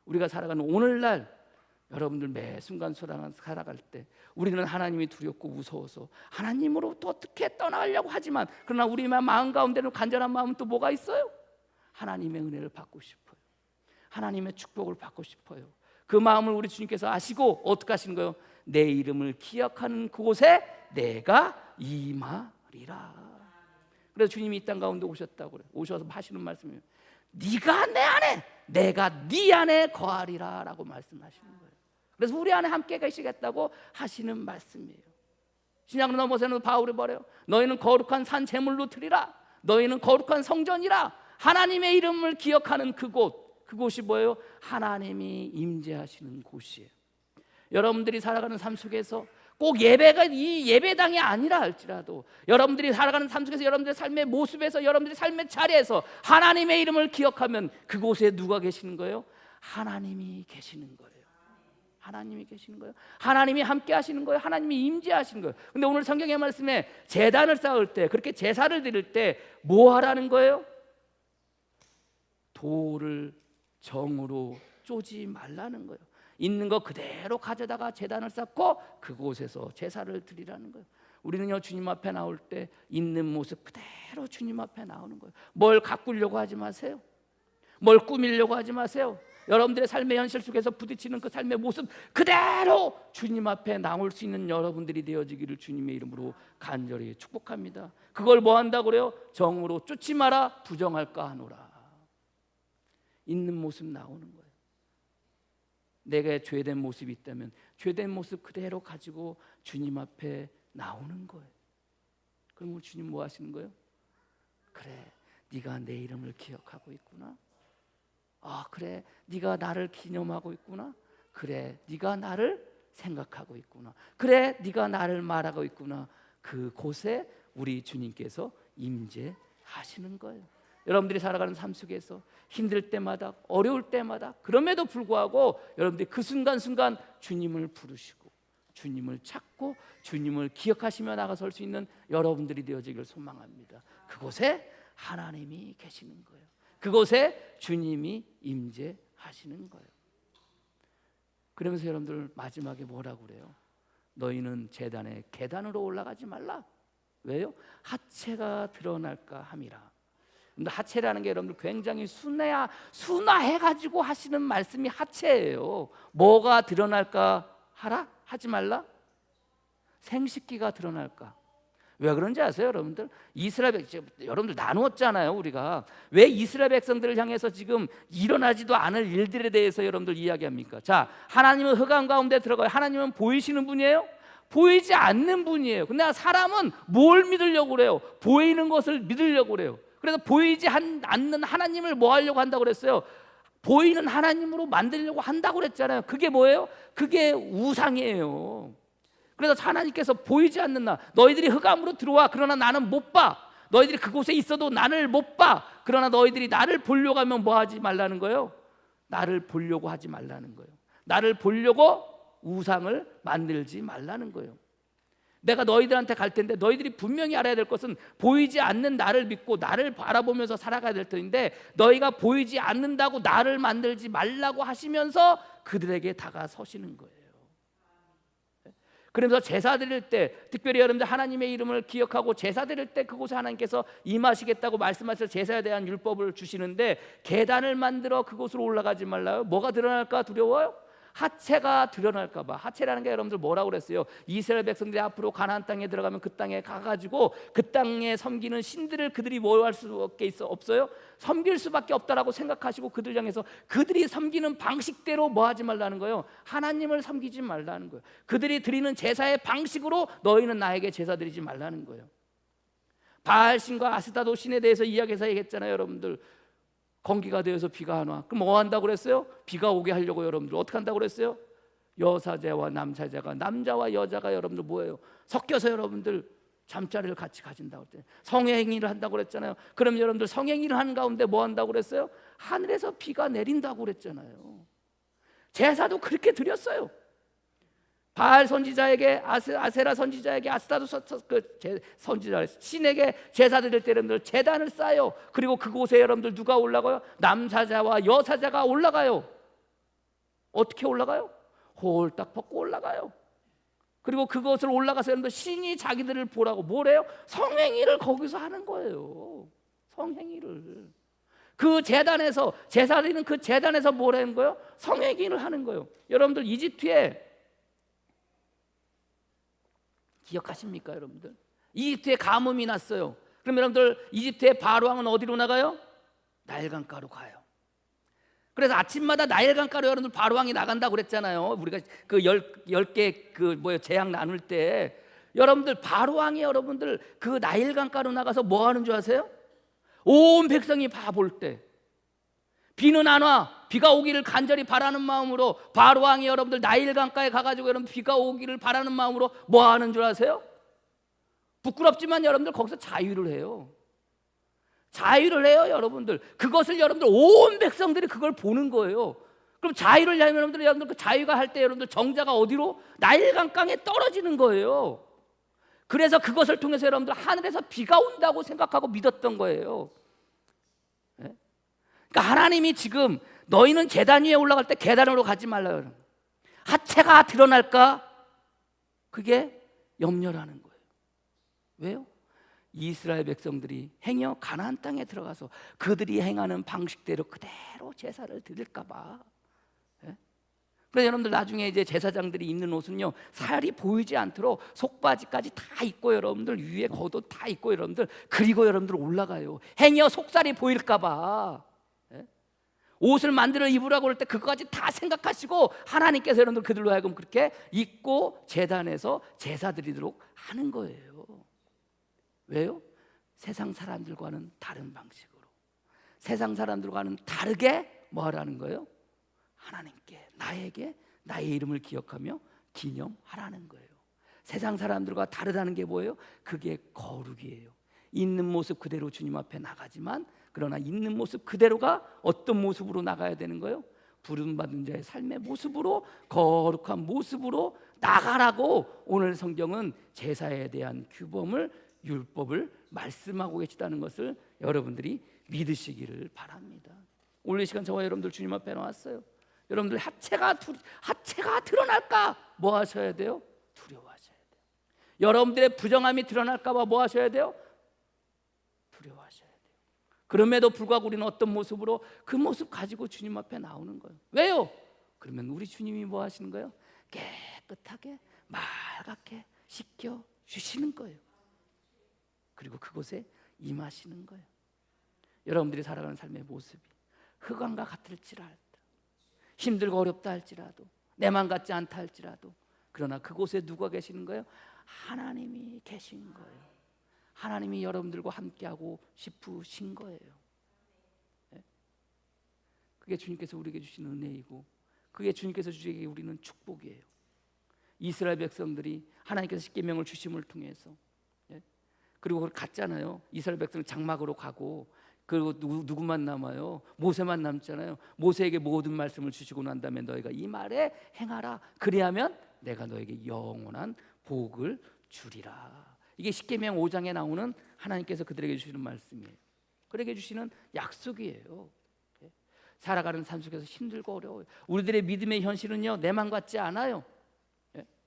우리가 살아가는 오늘날 여러분들 매 순간 살아갈 때 우리는 하나님이 두렵고 무서워서 하나님으로부터 어떻게 떠나가려고 하지만 그러나 우리 마음 가운데는 간절한 마음은 또 뭐가 있어요? 하나님의 은혜를 받고 싶어요. 하나님의 축복을 받고 싶어요. 그 마음을 우리 주님께서 아시고 어떻게 하시는 거예요? 내 이름을 기억하는 그곳에 내가 임하리라. 그래서 주님이 이 땅 가운데 오셨다고 그래요. 오셔서 하시는 말씀이에요. 네가 내 안에, 내가 네 안에 거하리라 라고 말씀하시는 거예요. 그래서 우리 안에 함께 계시겠다고 하시는 말씀이에요. 신약으로 넘어서는 바울이 뭐래요? 너희는 거룩한 산 제물로 드리라. 너희는 거룩한 성전이라. 하나님의 이름을 기억하는 그곳이 뭐예요? 하나님이 임재하시는 곳이에요. 여러분들이 살아가는 삶 속에서 꼭 예배가 이 예배당이 아니라 할지라도 여러분들이 살아가는 삶 속에서 여러분들의 삶의 모습에서 여러분들의 삶의 자리에서 하나님의 이름을 기억하면 그곳에 누가 계시는 거예요? 하나님이 계시는 거예요. 하나님이 계시는 거예요. 하나님이 함께 하시는 거예요. 하나님이 임재하시는 거예요. 근데 오늘 성경의 말씀에 제단을 쌓을 때, 그렇게 제사를 드릴 때 뭐 하라는 거예요? 돌을 정으로 쪼지 말라는 거예요. 있는 거 그대로 가져다가 제단을 쌓고 그곳에서 제사를 드리라는 거예요. 우리는요, 주님 앞에 나올 때 있는 모습 그대로 주님 앞에 나오는 거예요. 뭘 가꾸려고 하지 마세요. 뭘 꾸미려고 하지 마세요. 여러분들의 삶의 현실 속에서 부딪히는 그 삶의 모습 그대로 주님 앞에 나올 수 있는 여러분들이 되어지기를 주님의 이름으로 간절히 축복합니다. 그걸 뭐 한다고 그래요? 정으로 쫓지 마라, 부정할까 하노라. 있는 모습 나오는 거예요. 내가 죄된 모습이 있다면 죄된 모습 그대로 가지고 주님 앞에 나오는 거예요. 그럼 우리 주님 뭐 하시는 거예요? 그래, 네가 내 이름을 기억하고 있구나. 아, 그래, 네가 나를 기념하고 있구나. 그래, 네가 나를 생각하고 있구나. 그래, 네가 나를 말하고 있구나. 그곳에 우리 주님께서 임재하시는 거예요. 여러분들이 살아가는 삶 속에서 힘들 때마다, 어려울 때마다, 그럼에도 불구하고 여러분들이 그 순간순간 주님을 부르시고 주님을 찾고 주님을 기억하시며 나가설 수 있는 여러분들이 되어지기를 소망합니다. 그곳에 하나님이 계시는 거예요. 그곳에 주님이 임재하시는 거예요. 그러면서 여러분들 마지막에 뭐라고 그래요? 너희는 제단의 계단으로 올라가지 말라. 왜요? 하체가 드러날까 함이라. 근데 하체라는 게 여러분들 굉장히 순화해가지고 하시는 말씀이 하체예요. 뭐가 드러날까 하라? 하지 말라? 생식기가 드러날까? 왜 그런지 아세요, 여러분들? 여러분들 나누었잖아요, 우리가. 왜 이스라엘 백성들을 향해서 지금 일어나지도 않을 일들에 대해서 여러분들 이야기합니까? 자, 하나님은 흑암 가운데 들어가요. 하나님은 보이시는 분이에요? 보이지 않는 분이에요. 근데 사람은 뭘 믿으려고 그래요? 보이는 것을 믿으려고 그래요. 그래서 보이지 않는 하나님을 뭐 하려고 한다고 그랬어요? 보이는 하나님으로 만들려고 한다고 그랬잖아요. 그게 뭐예요? 그게 우상이에요. 그래서 하나님께서 보이지 않는 나, 너희들이 흑암으로 들어와. 그러나 나는 못 봐. 너희들이 그곳에 있어도 나를 못 봐. 그러나 너희들이 나를 보려고 하면 뭐 하지 말라는 거예요? 나를 보려고 하지 말라는 거예요. 나를 보려고 우상을 만들지 말라는 거예요. 내가 너희들한테 갈 텐데 너희들이 분명히 알아야 될 것은 보이지 않는 나를 믿고 나를 바라보면서 살아가야 될 터인데, 너희가 보이지 않는다고 나를 만들지 말라고 하시면서 그들에게 다가서시는 거예요. 그러면서 제사 드릴 때, 특별히 여러분들 하나님의 이름을 기억하고 제사 드릴 때 그곳에 하나님께서 임하시겠다고 말씀하셔서 제사에 대한 율법을 주시는데, 계단을 만들어 그곳으로 올라가지 말라요. 뭐가 드러날까 두려워요? 하체가 드러날까 봐. 하체라는 게 여러분들 뭐라고 그랬어요? 이스라엘 백성들이 앞으로 가나안 땅에 들어가면 그 땅에 가가지고 그 땅에 섬기는 신들을 그들이 뭐 할 수밖에 없어요? 섬길 수밖에 없다라고 생각하시고 그들 향해서 그들이 섬기는 방식대로 뭐 하지 말라는 거예요? 하나님을 섬기지 말라는 거예요. 그들이 드리는 제사의 방식으로 너희는 나에게 제사 드리지 말라는 거예요. 바알신과 아스타도 신에 대해서 이야기해서 얘기했잖아요, 여러분들. 건기가 되어서 비가 안 와. 그럼 뭐 한다고 그랬어요? 비가 오게 하려고 여러분들 어떻게 한다고 그랬어요? 여사제와 남사제가, 남자와 여자가 여러분들 뭐예요? 섞여서 여러분들 잠자리를 같이 가진다고 그랬잖아요. 성행위를 한다고 그랬잖아요. 그럼 여러분들 성행위를 하는 가운데 뭐 한다고 그랬어요? 하늘에서 비가 내린다고 그랬잖아요. 제사도 그렇게 드렸어요. 바알 선지자에게, 아세라 선지자에게, 아스타도 선지자 신에게 제사 드릴 때 여러분들 제단을 쌓아요. 그리고 그곳에 여러분들 누가 올라가요? 남사자와 여사자가 올라가요. 어떻게 올라가요? 홀딱 벗고 올라가요. 그리고 그것을 올라가서 여러분들 신이 자기들을 보라고 뭐래요? 성행위를 거기서 하는 거예요. 성행위를. 그 제단에서 제사 드리는 그 제단에서 뭐라는 거예요? 성행위를 하는 거예요. 여러분들 이집트에 기억하십니까, 여러분들? 이집트에 가뭄이 났어요. 그럼 여러분들 이집트의 바로 왕은 어디로 나가요? 나일강가로 가요. 그래서 아침마다 나일강가로 여러분들 바로 왕이 나간다고 그랬잖아요. 우리가 그 10개 재앙 나눌 때 여러분들 바로 왕이 여러분들 그 나일강가로 나가서 뭐 하는 줄 아세요? 온 백성이 볼 때 비는 안 와. 비가 오기를 간절히 바라는 마음으로 바로 왕이 여러분들 나일강가에 가가지고 여러분 비가 오기를 바라는 마음으로 뭐 하는 줄 아세요? 부끄럽지만 여러분들 거기서 자유를 해요. 자유를 해요, 여러분들. 그것을 여러분들 온 백성들이 그걸 보는 거예요. 그럼 자유를 하면 여러분들 그 자유가 할 때 여러분들 정자가 어디로? 나일강가에 떨어지는 거예요. 그래서 그것을 통해서 여러분들 하늘에서 비가 온다고 생각하고 믿었던 거예요. 그러니까 하나님이 지금 너희는 제단 위에 올라갈 때 계단으로 가지 말라. 하체가 드러날까? 그게 염려라는 거예요. 왜요? 이스라엘 백성들이 행여 가나안 땅에 들어가서 그들이 행하는 방식대로 그대로 제사를 드릴까 봐. 그래서 여러분들 나중에 이제 제사장들이 입는 옷은요, 살이 보이지 않도록 속바지까지 다 입고, 여러분들 위에 겉옷 다 입고, 여러분들 그리고 여러분들 올라가요. 행여 속살이 보일까봐. 옷을 만들어 입으라고 할 때 그거까지 다 생각하시고 하나님께서 여러분들 그들로 하여금 그렇게 입고 제단에서 제사 드리도록 하는 거예요. 왜요? 세상 사람들과는 다른 방식으로, 세상 사람들과는 다르게 뭐 하라는 거예요? 하나님께, 나에게 나의 이름을 기억하며 기념하라는 거예요. 세상 사람들과 다르다는 게 뭐예요? 그게 거룩이에요. 있는 모습 그대로 주님 앞에 나가지만, 그러나 있는 모습 그대로가 어떤 모습으로 나가야 되는 거예요? 부름받은 자의 삶의 모습으로, 거룩한 모습으로 나가라고 오늘 성경은 제사에 대한 규범을, 율법을 말씀하고 계시다는 것을 여러분들이 믿으시기를 바랍니다. 오늘 이 시간 저와 여러분들 주님 앞에 나왔어요. 여러분들 하체가 드러날까 뭐 하셔야 돼요? 두려워하셔야 돼요. 여러분들의 부정함이 드러날까 봐 뭐 하셔야 돼요? 두려워하셔야 돼요. 그럼에도 불구하고 우리는 어떤 모습으로 그 모습 가지고 주님 앞에 나오는 거예요. 왜요? 그러면 우리 주님이 뭐 하시는 거예요? 깨끗하게 맑게 씻겨 주시는 거예요. 그리고 그곳에 임하시는 거예요. 여러분들이 살아가는 삶의 모습이 흑암과 같을지라도, 힘들고 어렵다 할지라도, 내만 같지 않다 할지라도, 그러나 그곳에 누가 계시는 거예요? 하나님이 계신 거예요. 하나님이 여러분들과 함께하고 싶으신 거예요. 그게 주님께서 우리에게 주신 은혜이고, 그게 주님께서 주시기에 우리는 축복이에요. 이스라엘 백성들이 하나님께서 십계명을 주심을 통해서, 그리고 그걸 갔잖아요. 이스라엘 백성은 장막으로 가고, 그리고 누구만 남아요? 모세만 남잖아요. 모세에게 모든 말씀을 주시고 난 다음에 너희가 이 말에 행하라. 그리하면 내가 너에게 영원한 복을 주리라. 이게 십계명 5장에 나오는 하나님께서 그들에게 주시는 말씀이에요. 그들에게 주시는 약속이에요. 살아가는 삶 속에서 힘들고 어려워요. 우리들의 믿음의 현실은요, 내만 같지 않아요.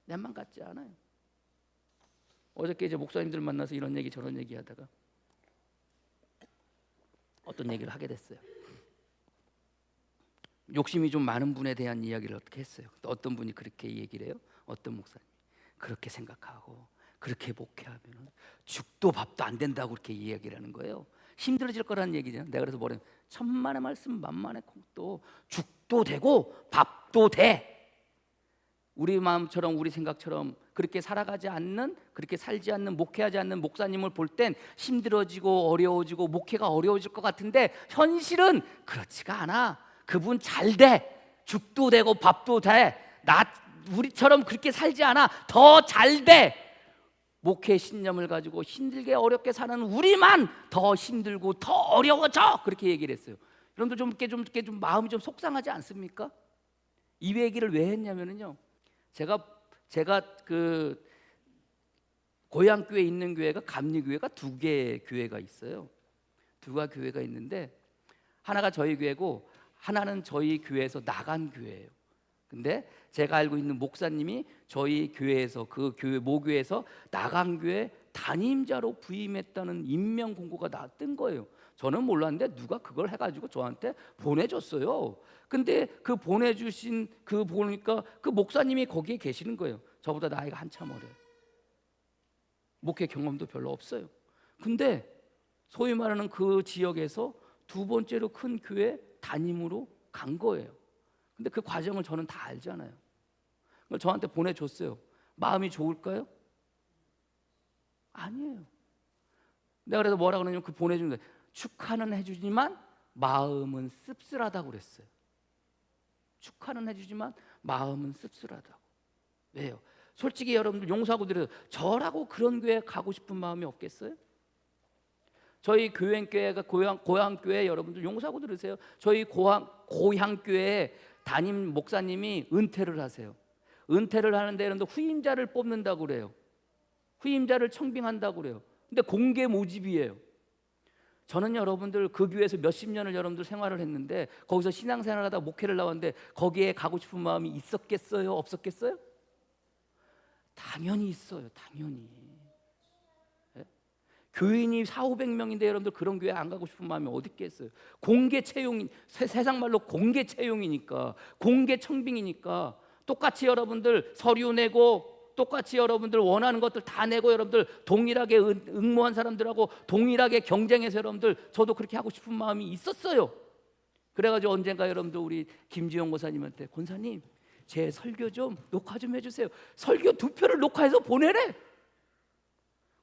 내만 같지 않아요. 어저께 이제 목사님들 만나서 이런 얘기 저런 얘기 하다가 어떤 얘기를 하게 됐어요. 욕심이 좀 많은 분에 대한 이야기를 어떻게 했어요. 어떤 분이 그렇게 얘기를 해요. 어떤 목사님 그렇게 생각하고 그렇게 목회하면 죽도 밥도 안 된다고 그렇게 이야기를 하는 거예요. 힘들어질 거라는 얘기잖아요. 내가 그래서 뭐래요? 천만의 말씀 만만의 콩도 죽도 되고 밥도 돼. 우리 마음처럼 우리 생각처럼 그렇게 살아가지 않는, 그렇게 살지 않는, 목회하지 않는 목사님을 볼 땐 힘들어지고 어려워지고 목회가 어려워질 것 같은데 현실은 그렇지가 않아. 그분 잘 돼. 죽도 되고 밥도 돼. 우리처럼 그렇게 살지 않아. 더 잘 돼. 목회 신념을 가지고 힘들게 어렵게 사는 우리만 더 힘들고 더 어려워져. 그렇게 얘기를 했어요. 여러분들 좀 마음이 좀 속상하지 않습니까? 이 얘기를 왜 했냐면요. 제가 그 고향 교회에 있는 교회가 감리교회가 두 개의 교회가 있어요. 두 개의 교회가 있는데 하나가 저희 교회고 하나는 저희 교회에서 나간 교회예요. 근데 제가 알고 있는 목사님이 저희 교회에서, 그 교회 모교회에서 나간 교회 담임자로 부임했다는 임명 공고가 뜬 거예요. 저는 몰랐는데 누가 그걸 해가지고 저한테 보내줬어요. 근데 그 보내주신 그 보니까 그 목사님이 거기에 계시는 거예요. 저보다 나이가 한참 어려요. 목회 경험도 별로 없어요. 근데 소위 말하는 그 지역에서 두 번째로 큰 교회 담임으로 간 거예요. 근데 그 과정을 저는 다 알잖아요. 그걸 저한테 보내줬어요. 마음이 좋을까요? 아니에요. 내가 그래서 뭐라 그러냐면 그 보내준 거 축하는 해주지만 마음은 씁쓸하다고 그랬어요. 축하는 해주지만 마음은 씁쓸하다고. 왜요? 솔직히 여러분들 용서하고 드려요. 저라고 그런 교회 가고 싶은 마음이 없겠어요? 저희 교회가 고향교회 여러분들 용서하고 들으세요. 저희 고향교회 담임 목사님이 은퇴를 하세요. 은퇴를 하는데 여러분들 후임자를 뽑는다고 그래요. 후임자를 청빙한다고 그래요. 근데 공개 모집이에요. 저는 여러분들 그 교회에서 몇십 년을 여러분들 생활을 했는데 거기서 신앙생활하다 목회를 나왔는데 거기에 가고 싶은 마음이 있었겠어요? 교인이 4,500명인데 여러분들 그런 교회 안 가고 싶은 마음이 어디 있겠어요? 공개 채용, 세상 말로 공개 채용이니까, 공개 청빙이니까 똑같이 여러분들 서류 내고 똑같이 여러분들 원하는 것들 다 내고 여러분들 동일하게 응모한 사람들하고 동일하게 경쟁해서 여러분들 저도 그렇게 하고 싶은 마음이 있었어요. 그래가지고 언젠가 여러분들 우리 김지영 고사님한테 권사님 제 설교 좀 녹화 좀 해주세요. 설교 2편을 녹화해서 보내래.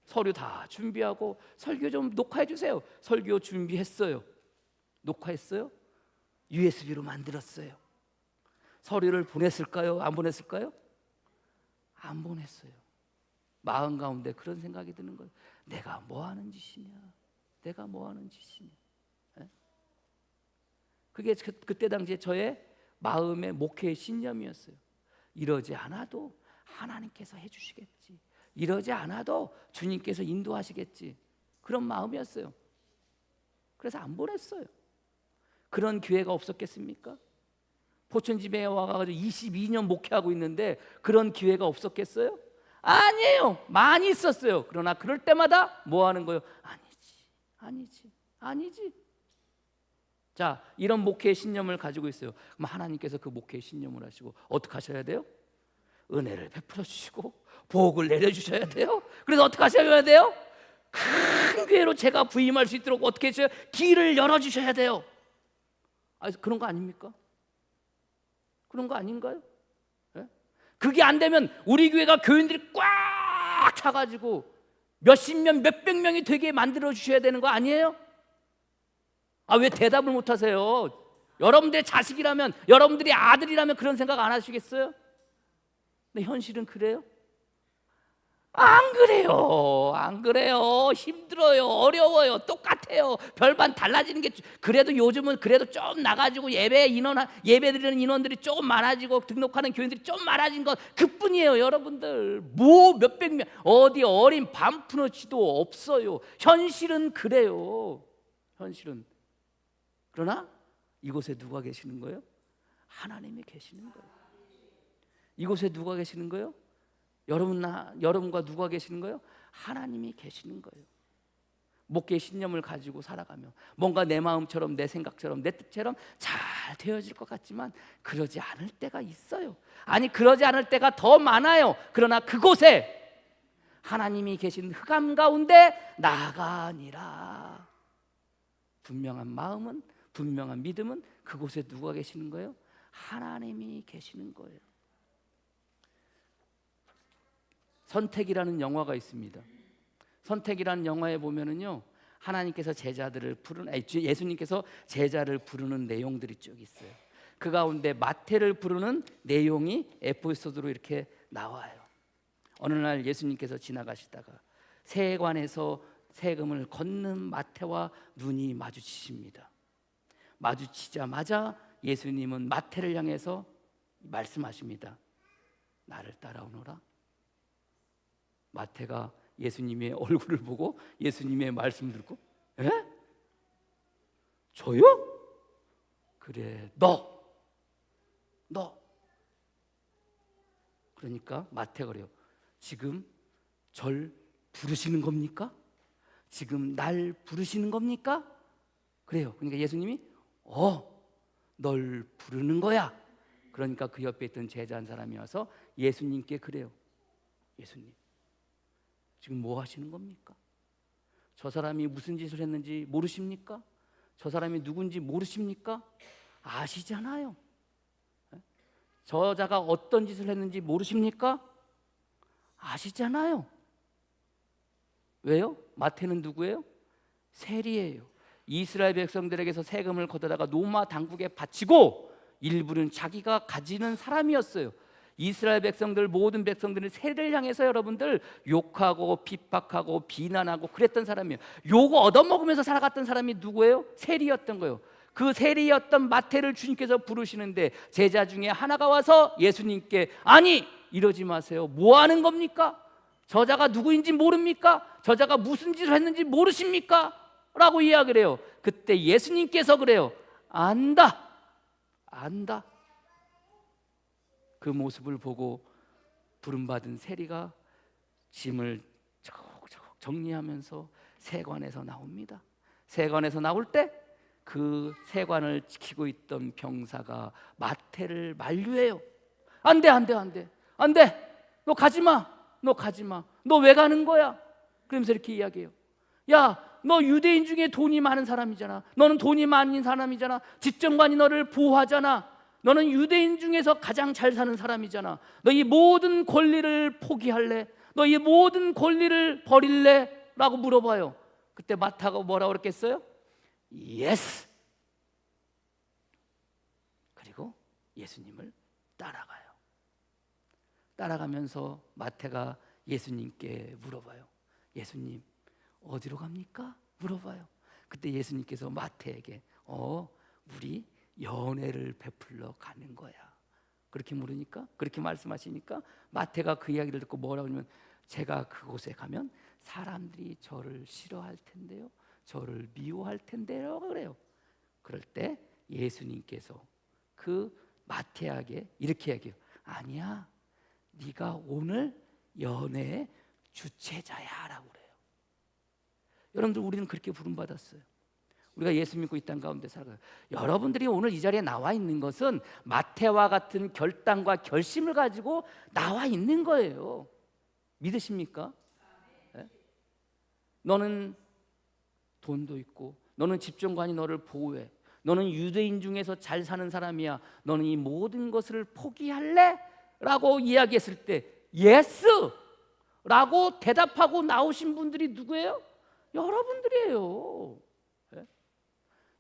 서류 다 준비하고 설교 좀 녹화해 주세요. 설교 준비했어요. 녹화했어요. USB로 만들었어요. 서류를 보냈을까요? 안 보냈을까요? 안 보냈어요. 마음 가운데 그런 생각이 드는 거예요. 내가 뭐 하는 짓이냐? 내가 뭐 하는 짓이냐? 에? 그게 그때 당시에 저의 마음의 목회의 신념이었어요. 이러지 않아도 하나님께서 해주시겠지. 이러지 않아도 주님께서 인도하시겠지. 그런 마음이었어요. 그래서 안 보냈어요. 그런 기회가 없었겠습니까? 포천집에 와가지고 22년 목회하고 있는데 그런 기회가 없었겠어요? 아니에요. 많이 있었어요. 그러나 그럴 때마다 뭐 하는 거예요? 아니지. 자, 이런 목회의 신념을 가지고 있어요. 그럼 하나님께서 그 목회의 신념을 하시고 어떻게 하셔야 돼요? 은혜를 베풀어 주시고 복을 내려주셔야 돼요. 그래서 어떻게 하셔야 돼요? 큰 교회로 제가 부임할 수 있도록 어떻게 해줘요? 길을 열어주셔야 돼요. 그런 거 아닙니까? 그런 거 아닌가요? 예? 그게 안 되면 우리 교회가 교인들이 꽉 차가지고 몇십 명, 몇백 명이 되게 만들어 주셔야 되는 거 아니에요? 왜 대답을 못 하세요? 여러분들의 자식이라면, 여러분들이 아들이라면 그런 생각 안 하시겠어요? 근데 현실은 그래요? 안 그래요. 힘들어요. 어려워요. 똑같아요. 별반 달라지는 게 그래도 요즘은 그래도 좀 나가지고 예배 드리는 인원들이 조금 많아지고 등록하는 교인들이 좀 많아진 것 그뿐이에요. 여러분들 뭐 몇백 명 어디 어린 반푼어치도 없어요. 현실은 그래요. 현실은. 그러나 이곳에 누가 계시는 거예요? 하나님이 계시는 거예요. 이곳에 누가 계시는 거예요? 여러분과 누가 계시는 거예요? 하나님이 계시는 거예요. 목회의 신념을 가지고 살아가면 뭔가 내 마음처럼 내 생각처럼 내 뜻처럼 잘 되어질 것 같지만 그러지 않을 때가 있어요. 그러지 않을 때가 더 많아요. 그러나 그곳에 하나님이 계신 흑암 가운데 나가니라. 분명한 마음은, 분명한 믿음은 그곳에 누가 계시는 거예요? 하나님이 계시는 거예요. 선택이라는 영화가 있습니다. 선택이라는 영화에 보면은요, 하나님께서 제자들을 예수님께서 제자를 부르는 내용들이 쭉 있어요. 그 가운데 마태를 부르는 내용이 에피소드로 이렇게 나와요. 어느 날 예수님께서 지나가시다가 세관에서 세금을 걷는 마태와 눈이 마주치십니다. 마주치자마자 예수님은 마태를 향해서 말씀하십니다. 나를 따라오너라. 마태가 예수님의 얼굴을 보고 예수님의 말씀 듣고 에? 저요? 그래 너 그러니까 마태가 그래요. 지금 절 부르시는 겁니까? 지금 날 부르시는 겁니까? 그래요. 그러니까 예수님이 널 부르는 거야. 그러니까 그 옆에 있던 제자 한 사람이 와서 예수님께 그래요. 예수님 지금 뭐 하시는 겁니까? 저 사람이 무슨 짓을 했는지 모르십니까? 저 사람이 누군지 모르십니까? 아시잖아요. 저자가 어떤 짓을 했는지 모르십니까? 아시잖아요. 왜요? 마태는 누구예요? 세리예요. 이스라엘 백성들에게서 세금을 걷어다가 로마 당국에 바치고 일부는 자기가 가지는 사람이었어요. 이스라엘 백성들 모든 백성들은 세리를 향해서 여러분들 욕하고 핍박하고 비난하고 그랬던 사람이에요. 욕 얻어먹으면서 살아갔던 사람이 누구예요? 세리였던 거예요. 그 세리였던 마태를 주님께서 부르시는데 제자 중에 하나가 와서 예수님께 이러지 마세요. 뭐 하는 겁니까? 저자가 누구인지 모릅니까? 저자가 무슨 짓을 했는지 모르십니까? 라고 이야기를 해요. 그때 예수님께서 그래요. 안다. 그 모습을 보고 부름받은 세리가 짐을 차곡차곡 정리하면서 세관에서 나옵니다. 세관에서 나올 때 그 세관을 지키고 있던 병사가 마태를 만류해요. 안 돼, 안 돼, 안 돼, 안 돼. 너 가지 마. 너 가지 마. 너 왜 가는 거야? 그러면서 이렇게 이야기해요. 야, 너 유대인 중에 돈이 많은 사람이잖아. 너는 돈이 많은 사람이잖아. 집정관이 너를 보호하잖아. 너는 유대인 중에서 가장 잘 사는 사람이잖아. 너 이 모든 권리를 포기할래? 너 이 모든 권리를 버릴래? 라고 물어봐요. 그때 마태가 뭐라고 그랬겠어요? 예스. 그리고 예수님을 따라가요. 따라가면서 마태가 예수님께 물어봐요. 예수님, 어디로 갑니까? 물어봐요. 그때 예수님께서 마태에게 우리 연회를 베풀러 가는 거야. 그렇게 물으니까, 그렇게 말씀하시니까 마태가 그 이야기를 듣고 뭐라고 하냐면, 제가 그곳에 가면 사람들이 저를 싫어할 텐데요, 저를 미워할 텐데요, 그래요. 그럴 때 예수님께서 그 마태에게 이렇게 이야기해요. 아니야, 네가 오늘 연회의 주체자야 라고 그래요. 여러분들, 우리는 그렇게 부름받았어요. 우리가 예수 믿고 이 땅 가운데 살아가요. 여러분들이 오늘 이 자리에 나와 있는 것은 마태와 같은 결단과 결심을 가지고 나와 있는 거예요. 믿으십니까? 네? 너는 돈도 있고, 너는 집정관이 너를 보호해, 너는 유대인 중에서 잘 사는 사람이야, 너는 이 모든 것을 포기할래? 라고 이야기했을 때 예스! 라고 대답하고 나오신 분들이 누구예요? 여러분들이에요. 네?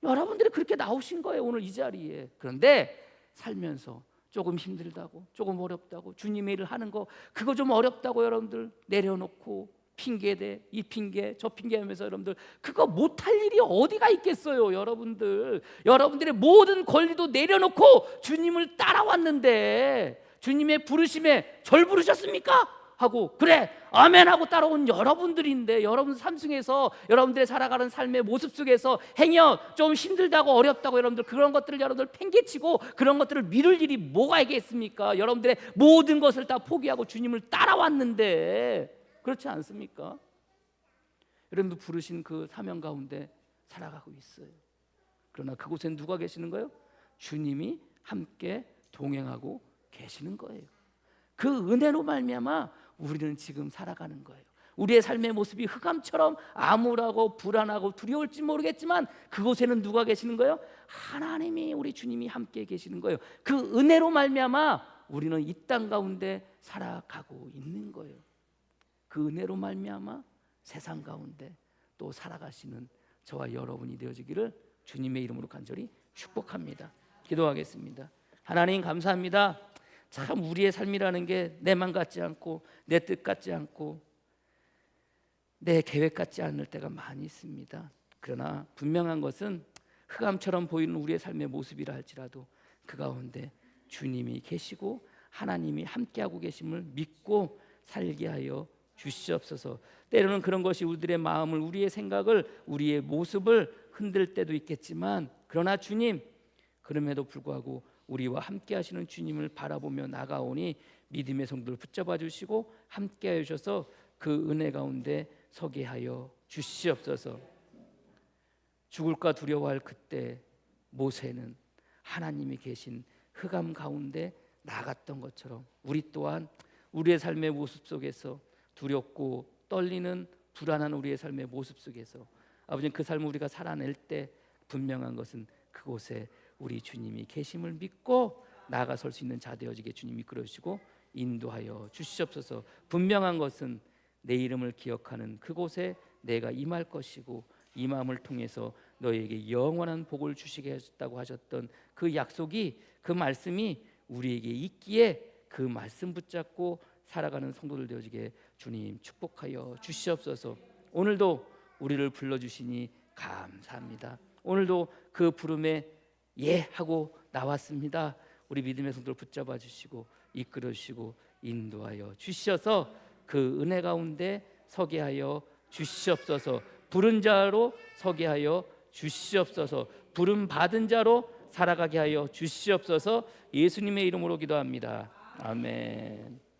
여러분들이 그렇게 나오신 거예요, 오늘 이 자리에. 그런데 살면서 조금 힘들다고, 조금 어렵다고, 주님의 일을 하는 거 그거 좀 어렵다고 여러분들 내려놓고 핑계대, 이 핑계 저 핑계 하면서 여러분들 그거 못할 일이 어디가 있겠어요. 여러분들의 모든 권리도 내려놓고 주님을 따라왔는데, 주님의 부르심에 절 부르셨습니까? 하고 그래 아멘 하고 따라온 여러분들인데, 여러분 삶 속에서 여러분들의 살아가는 삶의 모습 속에서 행여 좀 힘들다고 어렵다고 여러분들 그런 것들을 여러분들 팽개치고 그런 것들을 미룰 일이 뭐가 있겠습니까? 여러분들의 모든 것을 다 포기하고 주님을 따라왔는데, 그렇지 않습니까? 여러분들 부르신 그 사명 가운데 살아가고 있어요. 그러나 그곳엔 누가 계시는 거예요? 주님이 함께 동행하고 계시는 거예요. 그 은혜로 말미암아 우리는 지금 살아가는 거예요. 우리의 삶의 모습이 흑암처럼 암울하고 불안하고 두려울지 모르겠지만 그곳에는 누가 계시는 거예요? 하나님이, 우리 주님이 함께 계시는 거예요. 그 은혜로 말미암아 우리는 이 땅 가운데 살아가고 있는 거예요. 그 은혜로 말미암아 세상 가운데 또 살아가시는 저와 여러분이 되어지기를 주님의 이름으로 간절히 축복합니다. 기도하겠습니다. 하나님 감사합니다. 참 우리의 삶이라는 게 내 맘 같지 않고 내 뜻 같지 않고 내 계획 같지 않을 때가 많이 있습니다. 그러나 분명한 것은 흑암처럼 보이는 우리의 삶의 모습이라 할지라도 그 가운데 주님이 계시고 하나님이 함께하고 계심을 믿고 살게 하여 주시옵소서. 때로는 그런 것이 우리들의 마음을, 우리의 생각을, 우리의 모습을 흔들 때도 있겠지만, 그러나 주님, 그럼에도 불구하고 우리와 함께 하시는 주님을 바라보며 나가오니 믿음의 성도를 붙잡아 주시고 함께 하여 주셔서 그 은혜 가운데 서게 하여 주시옵소서. 죽을까 두려워할 그때 모세는 하나님이 계신 흑암 가운데 나갔던 것처럼 우리 또한 우리의 삶의 모습 속에서 두렵고 떨리는 불안한 우리의 삶의 모습 속에서 아버지 그 삶을 우리가 살아낼 때 분명한 것은 그곳에 우리 주님이 계심을 믿고 나아가 설 수 있는 자 되어지게 주님이 이끌어주시고 인도하여 주시옵소서. 분명한 것은 내 이름을 기억하는 그곳에 내가 임할 것이고 이 마음을 통해서 너희에게 영원한 복을 주시게 하셨다고 하셨던 그 약속이, 그 말씀이 우리에게 있기에 그 말씀 붙잡고 살아가는 성도들 되어지게 주님 축복하여 주시옵소서. 오늘도 우리를 불러주시니 감사합니다. 오늘도 그 부름에 예 하고 나왔습니다. 우리 믿음의 성도를 붙잡아 주시고 이끌어 주시고 인도하여 주시어서 그 은혜 가운데 서게 하여 주시옵소서. 부른 자로 서게 하여 주시옵소서. 부름 받은 자로 살아가게 하여 주시옵소서. 예수님의 이름으로 기도합니다. 아멘.